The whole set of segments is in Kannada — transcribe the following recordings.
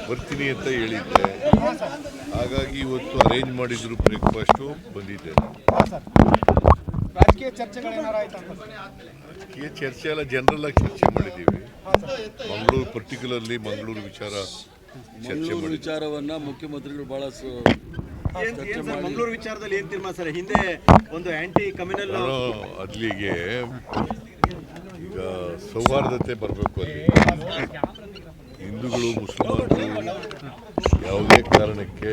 ಬರ್ತೀನಿ ಅಂತ ಹೇಳಿದ್ದೆ. ಹಾಗಾಗಿ ಇವತ್ತು ಅರೇಂಜ್ ಮಾಡಿದ್ರು ಬ್ರೇಕ್ಫಾಸ್ಟು ಬಂದಿದ್ದೆ. ರಾಜಕೀಯ ಚರ್ಚೆ ಎಲ್ಲ ಜನರಲ್ ಆಗಿ ಚರ್ಚೆ ಮಾಡಿದ್ದೀವಿ. ಮಂಗಳೂರು ಪರ್ಟಿಕ್ಯುಲರ್ಲಿ ಮಂಗಳೂರು ವಿಚಾರ ಚರ್ಚೆ ಮಾಡಿ ವಿಚಾರವನ್ನ ಮುಖ್ಯಮಂತ್ರಿಗಳು ಬಹಳ ಮಂಗಳೂರು ವಿಚಾರದಲ್ಲಿ ಏನ್ ತೀರ್ಮಾನ ಸರ್? ಹಿಂದೆ ಒಂದು ಆಂಟಿ ಕಮ್ಯುನಲ್ ಅಲ್ಲಿಗೆ ಈಗ ಸೌಹಾರ್ದತೆ ಬರಬೇಕು. ಅಲ್ಲಿ ಹಿಂದೂಗಳು ಮುಸಲ್ಮಾನರು ಯಾವುದೇ ಕಾರಣಕ್ಕೆ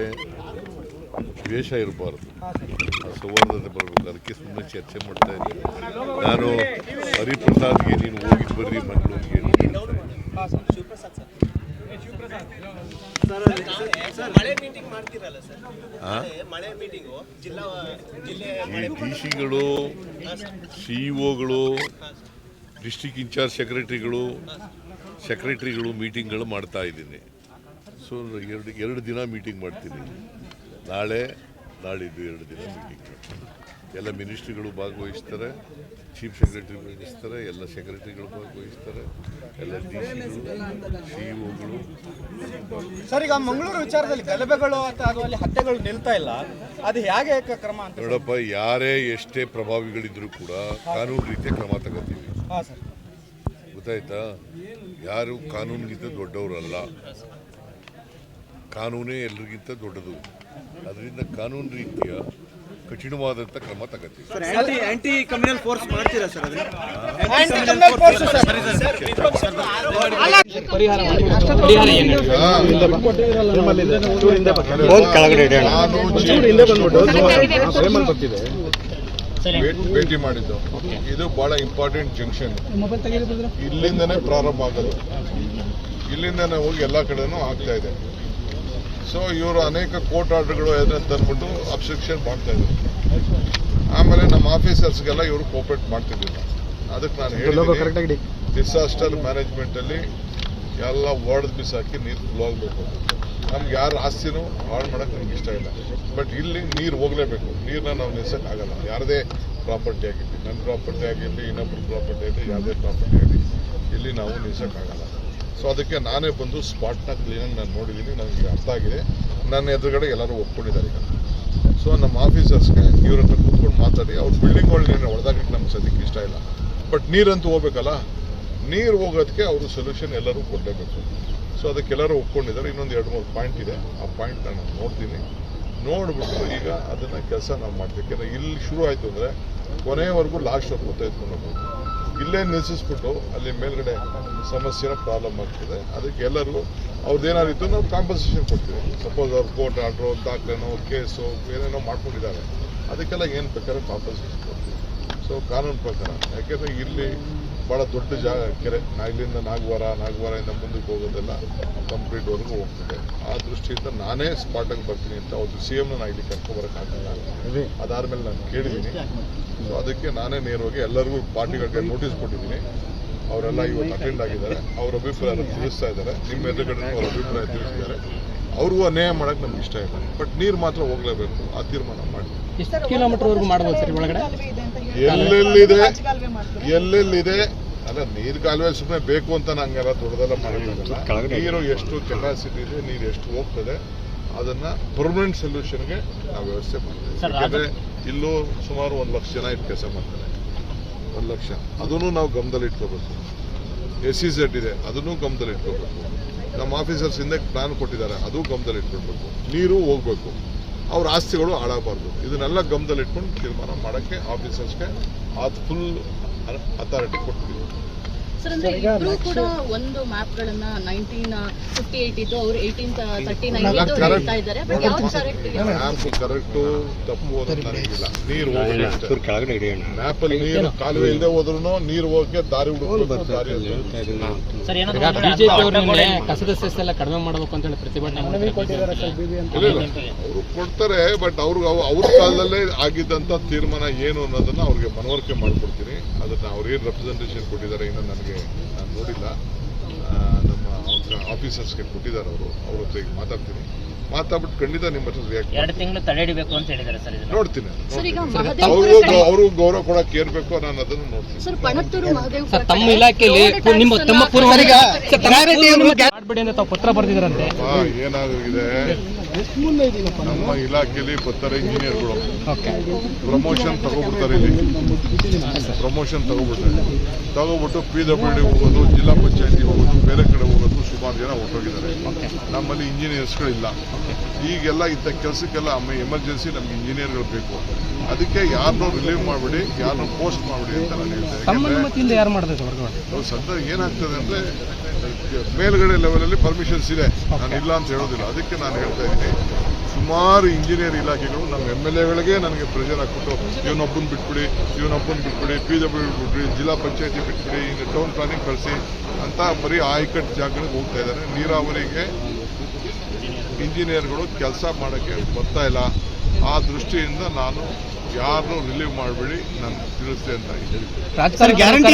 ದ್ವೇಷ ಇರಬಾರ್ದು, ಸೌಹಾರ್ದತೆ ಬರಬೇಕು. ಅದಕ್ಕೆ ಸುಮ್ಮನೆ ಚರ್ಚೆ ಮಾಡ್ತಾ ಇದ್ದೀನಿ. ನಾನು ಹರಿಪ್ರಸಾದ್ಗೆ ನೀನು ಹೋಗಿ ಬರ್ರಿ ಮಂಗಳೂರಿಗೆ ಈ ಡಿಸಿಗಳು, ಸಿಇಒಗಳು, ಡಿಸ್ಟ್ರಿಕ್ಟ್ ಇನ್ಚಾರ್ಜ್ ಸೆಕ್ರೆಟರಿಗಳು ಮೀಟಿಂಗ್ಗಳು ಮಾಡ್ತಾ ಇದ್ದೀನಿ. ಸೊ ಎರಡು ದಿನ ಮೀಟಿಂಗ್ ಮಾಡ್ತೀನಿ. ನಾಳಿದ್ದು 2 ದಿನ ಮೀಟಿಂಗ್ ಮಾಡ್ತೀನಿ. ಎಲ್ಲ ಮಿನಿಸ್ಟ್ರಿಗಳು ಭಾಗವಹಿಸ್ತಾರೆ, ಚೀಫ್ ಸೆಕ್ರೆಟರಿ ಭಾಗವಹಿಸ್ತಾರೆ, ಎಲ್ಲ ಸೆಕ್ರೆಟರಿಗಳು ಭಾಗವಹಿಸ್ತಾರೆ, ಎಲ್ಲ ಸಿಇಒಗಳು. ಸರ್, ಈಗ ಮಂಗಳೂರು ವಿಚಾರದಲ್ಲಿ ಗಲಭೆಗಳು ಅಥವಾ ಅಲ್ಲಿ ಹತ್ಯೆಗಳು ನಿಲ್ತಾ ಇಲ್ಲ, ಅದು ಹೇಗೆ ಕ್ರಮ ಅಂತ? ನೋಡಪ್ಪ, ಯಾರೇ ಎಷ್ಟೇ ಪ್ರಭಾವಿಗಳಿದ್ರು ಕೂಡ ಕಾನೂನು ರೀತಿಯ ಕ್ರಮ ತಗೋತೀವಿ. ಗೊತ್ತಾಯ್ತಾ? ಯಾರು ಕಾನೂನಿಗಿಂತ ದೊಡ್ಡವರಲ್ಲ, ಕಾನೂನೇ ಎಲ್ರಿಗಿಂತ ದೊಡ್ಡದು. ಅದರಿಂದ ಕಾನೂನು ರೀತಿಯ ಕಠಿಣವಾದಂಥ ಕ್ರಮ ತಗೋತೀವಿ. ಆಂಟಿ ಕಮ್ಯುನಲ್ ಫೋರ್ಸ್ ಮಾಡ್ತೀರಾ ಸರ್? ಭೇಟಿ ಮಾಡಿದ್ದು ಇದು ಬಹಳ ಇಂಪಾರ್ಟೆಂಟ್ ಜಂಕ್ಷನ್. ಇಲ್ಲಿಂದನೇ ಪ್ರಾರಂಭ ಆಗೋದು, ಇಲ್ಲಿಂದನೇ ಹೋಗಿ ಎಲ್ಲ ಕಡೆನೂ ಆಗ್ತಾ ಇದೆ. ಸೊ ಇವರು ಅನೇಕ ಕೋರ್ಟ್ ಆರ್ಡರ್ಗಳು ತಂದ್ಬಿಟ್ಟು ಅಬ್ಸ್ಟ್ರಕ್ಷನ್ ಮಾಡ್ತಾ ಇದ್ರು. ಆಮೇಲೆ ನಮ್ಮ ಆಫೀಸರ್ಸ್ಗೆಲ್ಲ ಇವರು ಕೋಪರೇಟ್ ಮಾಡ್ತಿದ್ದಿಲ್ಲ. ಅದಕ್ಕೆ ನಾನು ಹೇಳಿದ್ದೀನಿ, ಡಿಸಾಸ್ಟರ್ ಮ್ಯಾನೇಜ್ಮೆಂಟಲ್ಲಿ ಎಲ್ಲ ಒಡೆದು ಬಿಸಾಕಿ ನೀರು ಫ್ಲೋ ಆಗಬೇಕು. ನಮ್ಗೆ ಯಾರ ಆಸ್ತಿನೂ ಹಾಳು ಮಾಡೋಕ್ಕೆ ನಮ್ಗೆ ಇಷ್ಟ ಇಲ್ಲ. ಬಟ್ ಇಲ್ಲಿ ನೀರು ಹೋಗಲೇಬೇಕು. ನೀರನ್ನ ನಾವು ನಿಲ್ಸೋಕ್ಕಾಗಲ್ಲ. ಯಾರದೇ ಪ್ರಾಪರ್ಟಿ ಆಗಿರಲಿ, ನನ್ನ ಪ್ರಾಪರ್ಟಿ ಆಗಿರಲಿ, ಇನ್ನೊಬ್ಬರ ಪ್ರಾಪರ್ಟಿ ಆಗಲಿ, ಯಾವುದೇ ಪ್ರಾಪರ್ಟಿ ಆಗಲಿ, ಇಲ್ಲಿ ನಾವು ನಿಲ್ಸೋಕ್ಕಾಗಲ್ಲ. ಸೊ ಅದಕ್ಕೆ ನಾನೇ ಬಂದು ಸ್ಪಾಟ್ನ ಕ್ಲೀನಾಗಿ ನಾನು ನೋಡಿದ್ದೀನಿ. ನನಗೆ ಅರ್ಥ ಆಗಿದೆ. ನನ್ನ ಎದುರುಗಡೆ ಎಲ್ಲರೂ ಒಪ್ಕೊಂಡಿದ್ದಾರೆ ಈಗ. ಸೊ ನಮ್ಮ ಆಫೀಸರ್ಸ್ಗೆ ಇವ್ರ ಹತ್ರ ಕೂತ್ಕೊಂಡು ಮಾತಾಡಿ ಅವ್ರ ಬಿಲ್ಡಿಂಗ್ಗಳನ್ನೇನು ಹೊಡೆದಾಗಕ್ಕೆ ನಮ್ಗೆ ಸದ್ಯಕ್ಕೆ ಇಷ್ಟ ಇಲ್ಲ. ಬಟ್ ನೀರಂತೂ ಹೋಗ್ಬೇಕಲ್ಲ, ನೀರು ಹೋಗೋದಕ್ಕೆ ಅವರು ಸೊಲ್ಯೂಷನ್ ಎಲ್ಲರೂ ಕೊಡಲೇಬೇಕು. ಸೊ ಅದಕ್ಕೆಲ್ಲರೂ ಒಪ್ಕೊಂಡಿದ್ದಾರೆ. ಇನ್ನೊಂದು 2-3 ಪಾಯಿಂಟ್ ಇದೆ. ಆ ಪಾಯಿಂಟ್ ನಾನು ನೋಡ್ತೀನಿ. ನೋಡ್ಬಿಟ್ಟು ಈಗ ಅದನ್ನು ಕೆಲಸ ನಾವು ಮಾಡ್ತೀವಿ. ಯಾಕೆಂದರೆ ಇಲ್ಲಿ ಶುರು ಆಯಿತು ಅಂದರೆ ಕೊನೆಯವರೆಗೂ ಲಾಸ್ಟ್ ವರ್ಗೂ ತೆಗೆದುಕೊಂಡು ಹೋಗ್ಬೋದು. ಇಲ್ಲೇ ನಿಲ್ಲಿಸ್ಬಿಟ್ಟು ಅಲ್ಲಿ ಮೇಲ್ಗಡೆ ಸಮಸ್ಯೆನ ಪ್ರಾಬ್ಲಮ್ ಆಗ್ತದೆ. ಅದಕ್ಕೆ ಎಲ್ಲರಿಗೂ ಅವ್ರದ್ದೇನಾದ್ರು ಇತ್ತು ನಾವು ಕಾಂಪನ್ಸೇಷನ್ ಕೊಡ್ತೀವಿ. ಸಪೋಸ್ ಅವ್ರು ಕೋರ್ಟ್ ಆರ್ಡ್ರು, ದಾಖಲೆನೋ, ಕೇಸು ಏನೇನೋ ಮಾಡ್ಕೊಂಡಿದ್ದಾರೆ, ಅದಕ್ಕೆಲ್ಲ ಏನು ಬೇಕಾದ್ರೆ ಕಾಂಪನ್ಸೇಷನ್ ಕೊಡ್ತೀವಿ. ಸೊ ಕಾನೂನು ಪ್ರಕಾರ, ಯಾಕೆಂದರೆ ಇಲ್ಲಿ ಭಾಳ ದೊಡ್ಡ ಕೆರೆ, ಇಲ್ಲಿಂದ ನಾಗವಾರದಿಂದ ಮುಂದಕ್ಕೆ ಹೋಗೋದೆಲ್ಲ ಕಂಪ್ಲೀಟ್ವರೆಗೂ ಹೋಗ್ತದೆ. ಆ ದೃಷ್ಟಿಯಿಂದ ನಾನೇ ಸ್ಪಾಟಾಗಿ ಬರ್ತೀನಿ ಅಂತ ಅವ್ರದ್ದು CMನ ನಾನು ಇಲ್ಲಿ ಕರ್ಕೊಂಬರೋಕ್ಕಾಗಲ್ಲ. ಅದಾದಮೇಲೆ ನಾನು ಕೇಳಿದ್ದೀನಿ. ಸೊ ಅದಕ್ಕೆ ನಾನೇ ನೇರವಾಗಿ ಎಲ್ಲರಿಗೂ ಪಾರ್ಟಿಗಳಿಗೆ ನೋಟಿಸ್ ಕೊಟ್ಟಿದ್ದೀನಿ. ಅವರೆಲ್ಲ ಇವತ್ತು ಅಟೆಂಡ್ ಆಗಿದ್ದಾರೆ. ಅವ್ರ ಅಭಿಪ್ರಾಯ ತಿಳಿಸ್ತಾ ಇದ್ದಾರೆ. ನಿಮ್ಮ ಎದುರುಗಡೆ ಅವ್ರ ಅಭಿಪ್ರಾಯ ತಿಳಿಸಿದ್ದಾರೆ. ಅವ್ರಿಗೂ ಅನ್ಯಾಯ ಮಾಡೋಕ್ಕೆ ನಮ್ಗೆ ಇಷ್ಟ ಇಲ್ಲ. ಬಟ್ ನೀರು ಮಾತ್ರ ಹೋಗಲೇಬೇಕು. ಆ ತೀರ್ಮಾನ ಮಾಡಿ. ಎಷ್ಟು ಕಿಲೋಮೀಟರ್ವರೆಗೂ ಮಾಡ್ಬೋದು ಸರ್ ಒಳಗಡೆ? ಎಲ್ಲೆಲ್ಲಿದೆ ಅಲ್ಲ, ನೀರು ಕಾಲುವೆ ಸುಮ್ಮನೆ ಬೇಕು ಅಂತ ನಂಗೆಲ್ಲ ದೊಡ್ಡದೆಲ್ಲ ಮಾಡೋದಿಲ್ಲ. ನೀರು ಎಷ್ಟು ಕೆಪಾಸಿಟಿ ಇದೆ, ನೀರು ಎಷ್ಟು ಹೋಗ್ತದೆ, ಅದನ್ನ ಪರ್ಮನೆಂಟ್ ಸೊಲ್ಯೂಷನ್ಗೆ ನಾವು ವ್ಯವಸ್ಥೆ ಮಾಡ್ತೀವಿ. ಯಾಕಂದರೆ ಇಲ್ಲೂ ಸುಮಾರು 1 ಲಕ್ಷ ಜನ ಇಟ್ಟು ಕೆಲಸ ಮಾಡ್ತಾರೆ. 1 ಲಕ್ಷ, ಅದನ್ನು ನಾವು ಗಮನದಲ್ಲಿ ಇಟ್ಕೋಬೇಕು. SEZ ಇದೆ, ಅದನ್ನು ಗಮನದಲ್ಲಿ ಇಟ್ಕೋಬೇಕು. ನಮ್ಮ ಆಫೀಸರ್ಸ್ ಹಿಂದೆ ಪ್ಲಾನ್ ಕೊಟ್ಟಿದ್ದಾರೆ, ಅದು ಗಮನದಲ್ಲಿ ಇಟ್ಕೊಳ್ಬೇಕು. ನೀರು ಹೋಗ್ಬೇಕು, ಅವ್ರ ಆಸ್ತಿಗಳು ಹಾಳಾಗಬಾರ್ದು. ಇದನ್ನೆಲ್ಲ ಗಮನದಲ್ಲಿ ಇಟ್ಕೊಂಡು ತೀರ್ಮಾನ ಮಾಡೋಕ್ಕೆ ಆಫೀಸರ್ಸ್ಗೆ ಅದು ಫುಲ್ ಅಥಾರಿಟಿ ಕೊಡ್ತೀವಿ. ಸರ್, ಅಂದ್ರೆ ಇಬ್ರು ಕೂಡ ಒಂದು ಮ್ಯಾಪ್ಗಳನ್ನ 1958 ಇದ್ದು ಅವರು 1839 ಹೇಳ್ತಾ ಇದ್ದಾರೆ. ಬಟ್ ಯಾವ್ದು ಕರೆಕ್ಟು ತಪ್ಪು ಅನ್ನೋದು ನನಗಿಲ್ಲ. ನೀರು ಹೋಗಲಿ, ಮ್ಯಾಪಲ್ಲಿ ನೀರು ಕಾಲುವೆ ಇಲ್ಲದೆ ಹೋದ್ರೂ ನೀರು ಹೋಗಕ್ಕೆ ದಾರಿ ಹುಡುಕಬೇಕು. ದಾರಿ ಕಸದ ಸೆಸ್ ಎಲ್ಲ ಕಡಿಮೆ ಮಾಡಬೇಕು ಅಂತ ಹೇಳಿ ಪ್ರತಿಭಟನೆ ಅವರು ಕೊಡ್ತಾರೆ. ಬಟ್ ಅವ್ರ ಕಾಲದಲ್ಲೇ ಆಗಿದ್ದಂಥ ತೀರ್ಮಾನ ಏನು ಅನ್ನೋದನ್ನ ಅವ್ರಿಗೆ ಮನವರಿಕೆ ಮಾಡಿಕೊಡ್ತೀನಿ. ಅದನ್ನ ಅವ್ರೇನು ರೆಪ್ರೆಸೆಂಟೇಷನ್ ಕೊಟ್ಟಿದ್ದಾರೆ ಇನ್ನೂ ನಾನು ನೋಡಿಲ್ಲ. ನಮ್ಮ ಆಫೀಸರ್ಸ್ಗೆ ಕೊಟ್ಟಿದ್ದಾರೆ. ಅವ್ರ ಹತ್ರ ಈಗ ಮಾತಾಡ್ತೀನಿ. ಮಾತಾಡ್ಬಿಟ್ಟು ಖಂಡಿತ ನಿಮ್ಮ ಹತ್ರ ರಿಯಾಕ್ಟ್ 2 ತಿಂಗಳು ತಡೆ ಹಿಡಿಬೇಕು ಅಂತ ಹೇಳಿದ್ದಾರೆ ಸರ್ ಇದನ್ನ. ನೋಡ್ತೀನಿ. ಸರ್ ಈಗ ಮಹದೇವಪುರ ಅವ್ರಿಗೂ ಗೌರವ ಕೊಡಕ್ಕೆ ಏನ್ ಬೇಕೋ ನಾನು ಅದನ್ನು ನೋಡ್ತೀನಿ. ಸರ್ ಪಣತ್ತೂರು ಮಹದೇವಪುರ ತಮ್ಮ ಇಲಾಖೆಯಲ್ಲಿ ತಮ್ಮ ಮಾಡಬೇಡಿ ಅಂತ ತಾವು ಪತ್ರ ಬರೆದಿದ್ದಾರಂತೆ. ಏನಾಗಿದೆ ನಮ್ಮ ಇಲಾಖೆಯಲ್ಲಿ ಬರ್ತಾರೆ ಇಂಜಿನಿಯರ್ಗಳು ಪ್ರಮೋಷನ್ ತಗೋಬಿಡ್ತಾರೆ. ಇಲ್ಲಿ ಪ್ರಮೋಷನ್ ತಗೋಬಿಟ್ಟು PWD ಹೋಗೋದು, ಜಿಲ್ಲಾ ಪಂಚಾಯತಿ ಹೋಗೋದು, ಬೇರೆ ಕಡೆ ಹೋಗೋದು, ಸುಮಾರು ಜನ ಹೊರಟೋಗಿದ್ದಾರೆ. ನಮ್ಮಲ್ಲಿ ಇಂಜಿನಿಯರ್ಸ್ಗಳಿಲ್ಲ. ಈಗೆಲ್ಲ ಇಂಥ ಕೆಲಸಕ್ಕೆಲ್ಲ ಎಮರ್ಜೆನ್ಸಿ ನಮ್ಗೆ ಇಂಜಿನಿಯರ್ಗಳು ಬೇಕು. ಅದಕ್ಕೆ ಯಾರನ್ನೂ ರಿಲೀವ್ ಮಾಡಬೇಡಿ, ಯಾರನ್ನೂ ಪೋಸ್ಟ್ ಮಾಡಬೇಡಿ ಅಂತ ನಾನು ಹೇಳ್ತೇನೆ. ಯಾರು ಮಾಡಿದ್ರೆ ಸದ್ಯ ಏನಾಗ್ತದೆ ಅಂದ್ರೆ ಮೇಲ್ಗಡೆ ಲೆವೆಲಲ್ಲಿ ಪರ್ಮಿಷನ್ಸ್ ಇದೆ, ನಾನು ಇಲ್ಲ ಅಂತ ಹೇಳೋದಿಲ್ಲ. ಅದಕ್ಕೆ ನಾನು ಹೇಳ್ತಾ ಇದ್ದೀನಿ, ಸುಮಾರು ಇಂಜಿನಿಯರ್ ಇಲಾಖೆಗಳು ನಮ್ಮ MLAಗಳಿಗೆ ನನಗೆ ಪ್ರೆಷರ್ ಹಾಕ್ಬಿಟ್ಟು ಇವನೊಬ್ಬನ ಬಿಟ್ಬಿಡಿ, PWD ಬಿಟ್ಬಿಡಿ, ಜಿಲ್ಲಾ ಪಂಚಾಯತಿ ಬಿಟ್ಬಿಡಿ, ಇನ್ನು ಟೌನ್ ಪ್ಲಾನಿಂಗ್ ಕಳಿಸಿ ಅಂತ ಬರೀ ಆಯ್ಕಟ್ಟು ಜಾಗಗಳಿಗೆ ಹೋಗ್ತಾ ಇದ್ದಾರೆ. ನೀರಾವರಿಗೆ ಇಂಜಿನಿಯರ್ಗಳು ಕೆಲಸ ಮಾಡೋಕ್ಕೆ ಬರ್ತಾ ಇಲ್ಲ. ಆ ದೃಷ್ಟಿಯಿಂದ ನಾನು ಯಾರನ್ನೂ ರಿಲೀವ್ ಮಾಡಬೇಡಿ, ನಾನು ತಿಳಿಸ್ತೆ ಅಂತ ಹೇಳಿ. ಗ್ಯಾರಂಟಿ